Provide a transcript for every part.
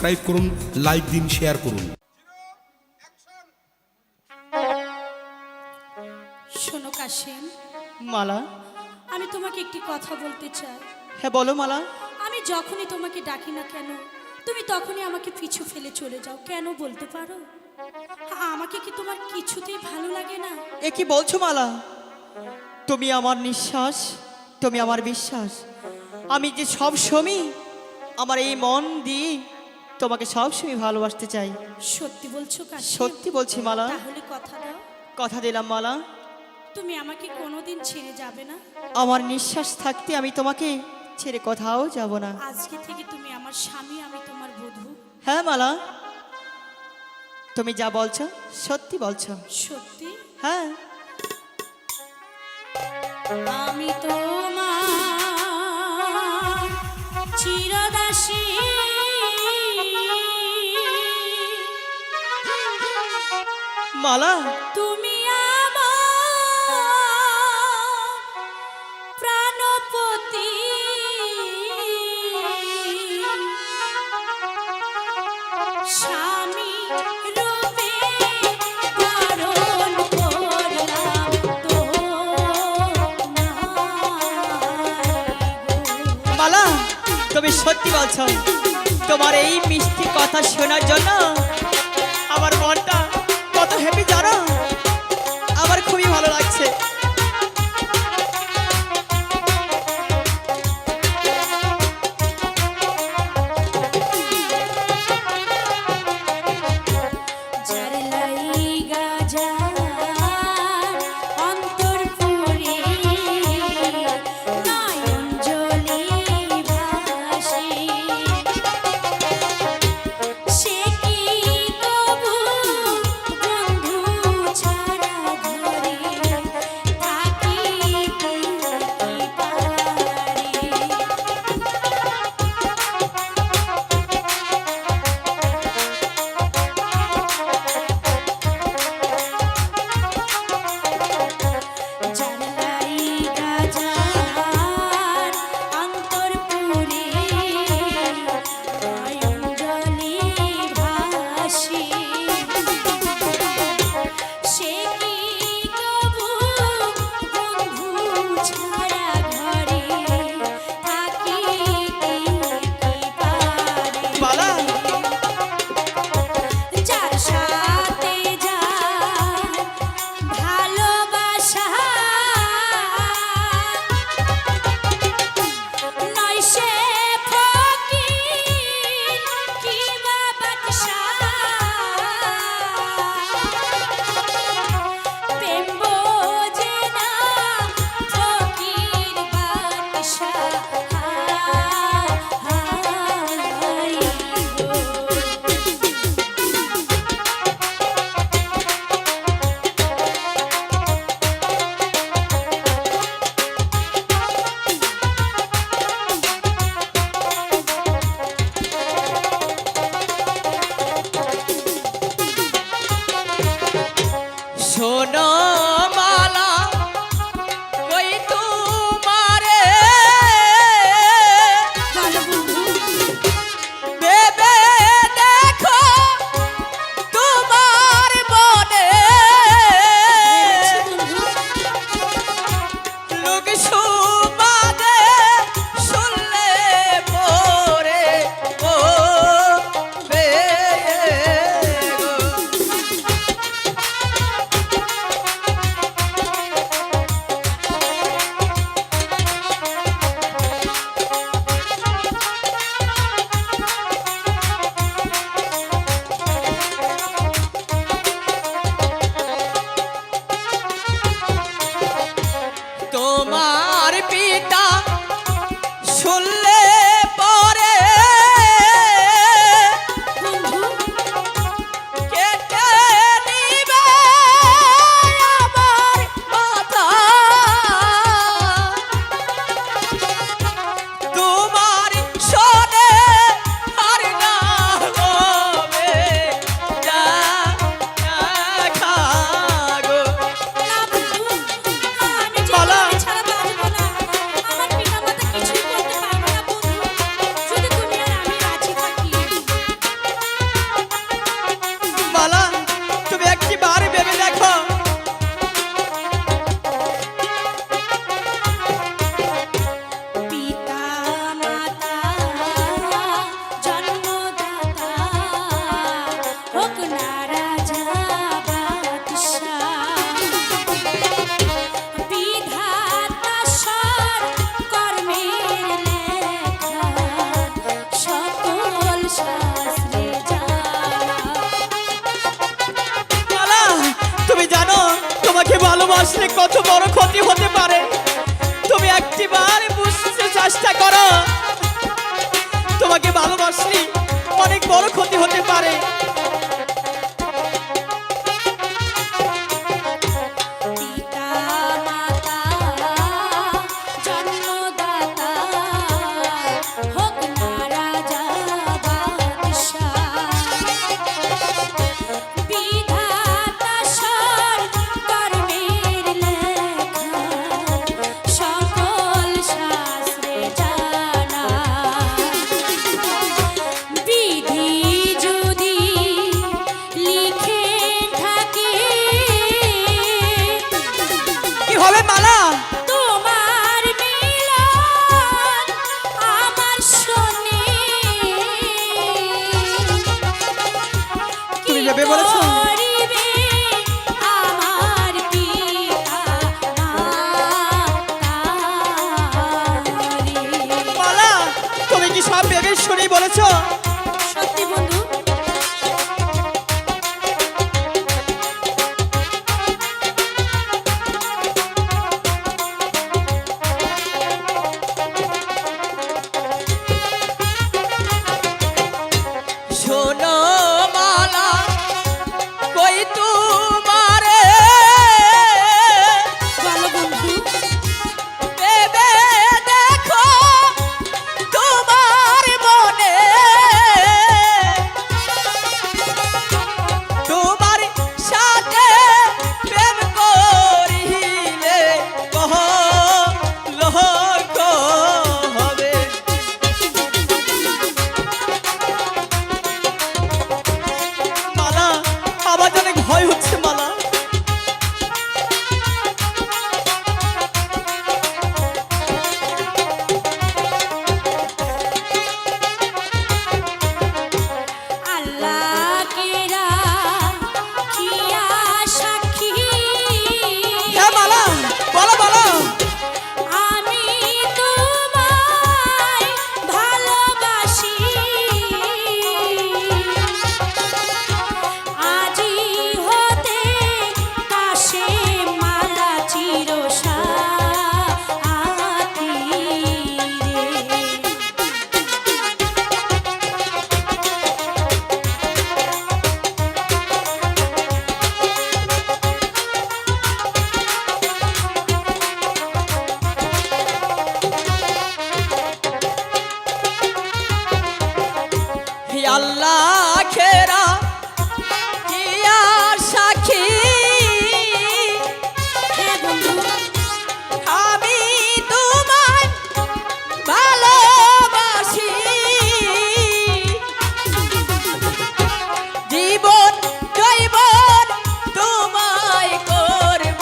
Subscribe করুন, like দিন, share করুন। শোনো কাশেম, মালা। আমি তোমাকে একটি কথা বলতে চাই। হ্যাঁ বলো মালা। আমি যখনই তোমাকে ডাকি না কেন, তুমি তখনই আমাকে পিছু ফেলে চলে যাও। কেন বলতে পারো? আমাকে কি তোমার কিছুতেই ভালো লাগে না? এ কি বলছো মালা? তুমি আমার নিঃশ্বাস, তুমি আমার বিশ্বাস। আমি যে সব সময় আমার এই মন দিয়ে তোমাকে সব সময় ভালোবাসতে চাই। সত্যি বলছো কাশেম? সত্যি বলছি মালা। তাহলে কথা দাও, কথা দিলাম মালা, তুমি আমাকে কোনোদিন ছেড়ে যাবে না। আমার নিঃশ্বাস থাকতে আমি তোমাকে ছেড়ে কোথাও যাব না। আজকে থেকে তুমি আমার স্বামী, আমি তোমার বধূ। হ্যাঁ মালা, তুমি যা বলছো সত্যি বলছো। সত্যি? হ্যাঁ। আমি তোমার চিরদাসী, মালা, তুমি আমার প্রাণপতি। স্বামী রূপে বরণ করলাম তোমায়। মালা, তুমি সত্যি বলছো। তোমার এই মিষ্টি কথা শোনার জন্য আমার মনটা কত হ্যাপি জানো। আমার খুবই ভালো লাগছে। যার লাইগা যায় অন্তর পুরে, নয়ন জলে ভাসে, সে কি তবু বন্ধু শাস্ত্রে জানা। মালা, তুমি জানো তোমাকে ভালোবাসলে কত বড় ক্ষতি হতে পারে। তুমি একটিবার বুঝতে চেষ্টা করো, তোমাকে ভালোবাসলে অনেক বড় ক্ষতি হতে পারে। পিতা মাতা জন্মদাতা হোক না রাজা বাদশাহ, বিধাতা সর কর্মের লেখা সকল শাস্ত্রে জানা। বিধি যদি লিখে থাকে কি হবে মালা? তোমার মিলন আমার শোনে, তুমি ভেবে বলেছো? করিবে আমার পিতা মাতারে। মালা, তুমি কি সব ভেবে শুনেই বলেছো? সত্যি বন্ধু, শোনো মালা, কই তোমারে বলো বন্ধু। ভেবে দেখো তোমার মনে, তোমার সাথে প্রেম করিলে লোক হবে। মালা, আমার অনেক ভয় হচ্ছে মালা। আল্লাহ কেরা কিয়া সাক্ষী, হ্যাঁ মালা, বলো বলো। আমি তোমায় ভালোবাসি, আজি হতে পাশে মালা চিরসাথী রে। হে আল্লাহ খেরা কি আর সাক্ষী, হ্যাঁ বন্ধু, আমি তোমায় ভালোবাসি, জীবন জৈবন তোমায় করব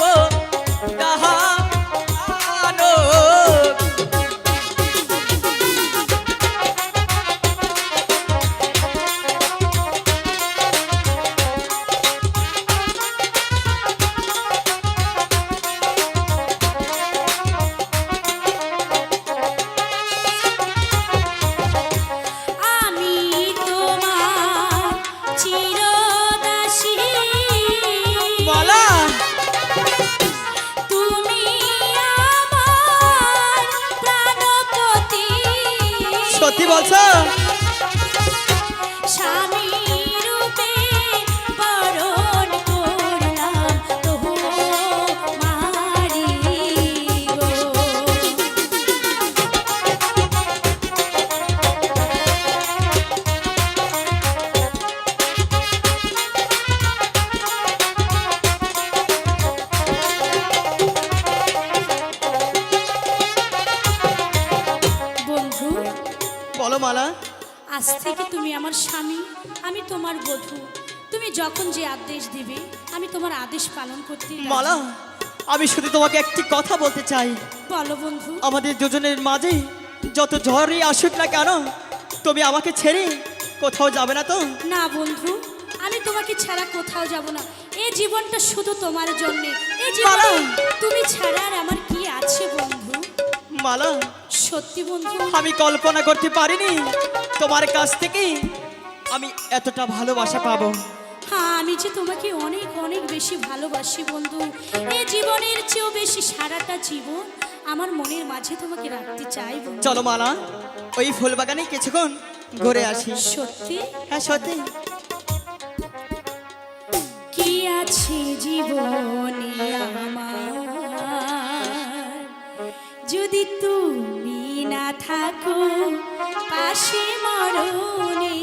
দাহানো। আমি তোমার চিরদাসী, মালা, তুমি আমার প্রাণপতি। সত্যি বলছো? স্বামী রূপে বরণ করলাম তোমারি গো। বন্ধু, বলো মালা। আজ থেকে তুমি আমার স্বামী, আমি তোমার বধূ। তুমি যখন যে আদেশ দিবে আমি তোমার আদেশ পালন করতে রাজি। মালা, আমি শুধু তোমাকে একটি কথা বলতে চাই। বলো বন্ধু। আমাদের দুজনের মাঝে যত ঝড়ই আসুক না কেন, তুমি আমাকে ছেড়ে কোথাও যাবে না তো? না বন্ধু, আমি তোমাকে ছাড়া কোথাও যাব না। এই জীবনটা শুধু তোমার জন্য। এই জীবনে মালা! তুমি ছাড়া আর আমার কি আছে বন্ধু? মালা, সত্যি বন্ধু, আমি কল্পনা করতে পারিনি তোমার কাছ থেকে আমি এতটা ভালোবাসা পাবো? হ্যাঁ, আমি যে তোমাকে অনেক অনেক বেশি ভালোবাসি বন্ধু। এই জীবনের চেয়েও বেশি সারাটা জীবন আমার মনের মাঝে তোমাকে রাখতে চাই বন্ধু। চলো মালা, ওই ফুল বাগানে কিছুক্ষণ ঘুরে আসি। সত্যি? হ্যাঁ সত্যি। কি আছে জীবনে আমার, যদি তুমি না থাকো পাশে মরণে,